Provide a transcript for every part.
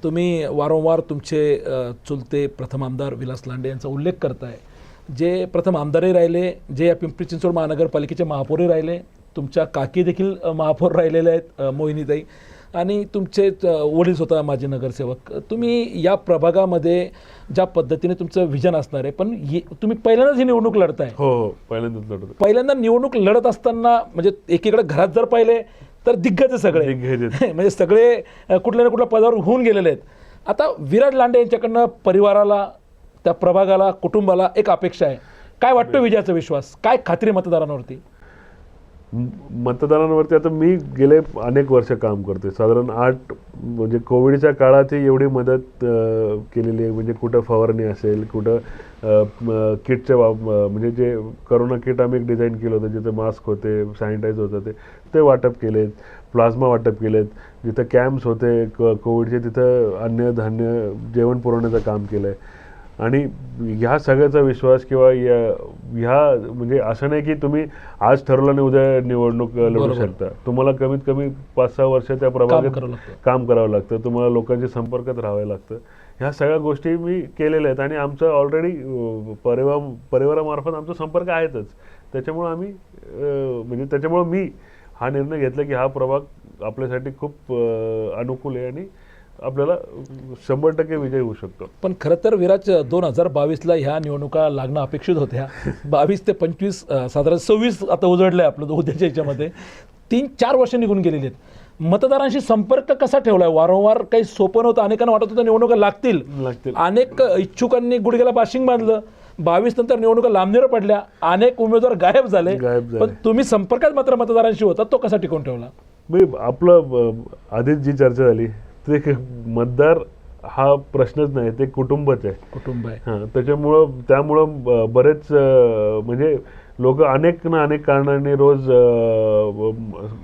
तुम्ही वारंवार तुमचे चुलते प्रथम आमदार विलास लांडे यांचा उल्लेख करताय, जे प्रथम आमदारही राहिले, जे या पिंपरी चिंचवड महानगरपालिकेचे महापौरही राहिले, तुमच्या काकी देखील महापौर राहिलेले आहेत मोहिनीताई, आणि तुमचे वडील स्वतः माजी नगरसेवक. तुम्ही या प्रभागामध्ये ज्या पद्धतीने तुमचं विजन असणार आहे, पण तुम्ही पहिल्यांदाच ही निवडणूक लढताय. हो, पहिल्यांदाच लढतो. पहिल्यांदा निवडणूक लढत असताना म्हणजे एकीकडे घरात जर पाहिले तर दिग्गज सगळे म्हणजे सगळे कुठल्या ना कुठल्या पदावर होऊन गेलेले आहेत. आता विराज लांडे यांच्याकडनं परिवाराला, त्या प्रभागाला, कुटुंबाला एक अपेक्षा आहे. काय वाटतं विजयाचा विश्वास, काय खात्री मतदारांवरती? मतदारांवरती आता मी गेले अनेक वर्ष काम करते, साधारण 8 म्हणजे कोविडच्या काळातही एवढी मदत केलेली आहे. म्हणजे कुठं फवारणी असेल, कुठं किटच्या म्हणजे जे करोना किट आम्ही एक डिझाईन केलं होतं, जिथं मास्क होते, सॅनिटाईज होतं, ते वाटप केलेत, प्लाझ्मा वाटप केलेत, जिथं कॅम्प्स होते कोविडचे तिथं अन्न धान्य जेवण पुरवण्याचं काम केलं आहे. आणि ह्या सगळ्याचा विश्वास किंवा ह्या म्हणजे असं नाही की तुम्ही आज ठरवलं आणि उद्या निवडणूक लढू शकता. तुम्हाला कमीत कमी 5-6 वर्ष त्या प्रभागात काम करावं लागतं, तुम्हाला लोकांच्या संपर्कात राहावं लागतं. ह्या सगळ्या गोष्टी मी केलेल्या आहेत आणि आमचं ऑलरेडी परिवारामार्फत आमचा संपर्क आहेतच. त्याच्यामुळं आम्ही म्हणजे त्याच्यामुळं मी हा निर्णय घेतला की हा प्रभाग आपल्यासाठी खूप अनुकूल आहे आणि आपल्याला 100% विजय होऊ शकतो. पण खरं तर विराज 2022ला ह्या निवडणुका लागणं अपेक्षित होत्या. 22 ते 25 साधारण 26 आता उजडलंय आपलं उद्याच्या ह्याच्यामध्ये. 3-4 वर्ष निघून गेलेली आहेत. मतदारांशी संपर्क कसा ठेवलाय? वारंवार काही सोपं नव्हतं, अनेकांना वाटत होतं निवडणुका लागतील. अनेक इच्छुकांनी गुडघ्याला बाशिंग बांधलं. 22 नंतर निवडणुका लांबणीवर पडल्या, अनेक उमेदवार गायब झाले. पण तुम्ही संपर्कात मात्र मतदारांशी होता, तो कसा टिकवून ठेवला? मी आपलं आधीच जी चर्चा झाली, ते मतदार हा प्रश्नच नाही, ते कुटुंबच आहे. कुटुंब आहे. हां, त्यामुळं बरेच म्हणजे लोक अनेक कारणाने रोज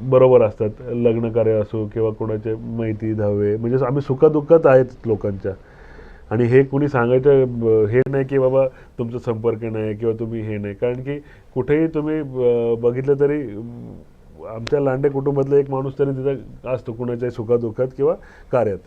बरोबर असतात. लग्न कार्य असो किंवा कोणाचे माहिती धावे, म्हणजे आम्ही सुखदुःखात आहेत लोकांच्या. आणि हे कुणी सांगायचं हे नाही की बाबा तुमचा संपर्क नाही किंवा तुम्ही हे नाही, कारण की कुठेही तुम्ही बघितलं तरी आमच्या लांडे कुटुंबातला एक माणूस तरी तिथं असतो कुणाच्याही सुखादुःखात किंवा कार्यात.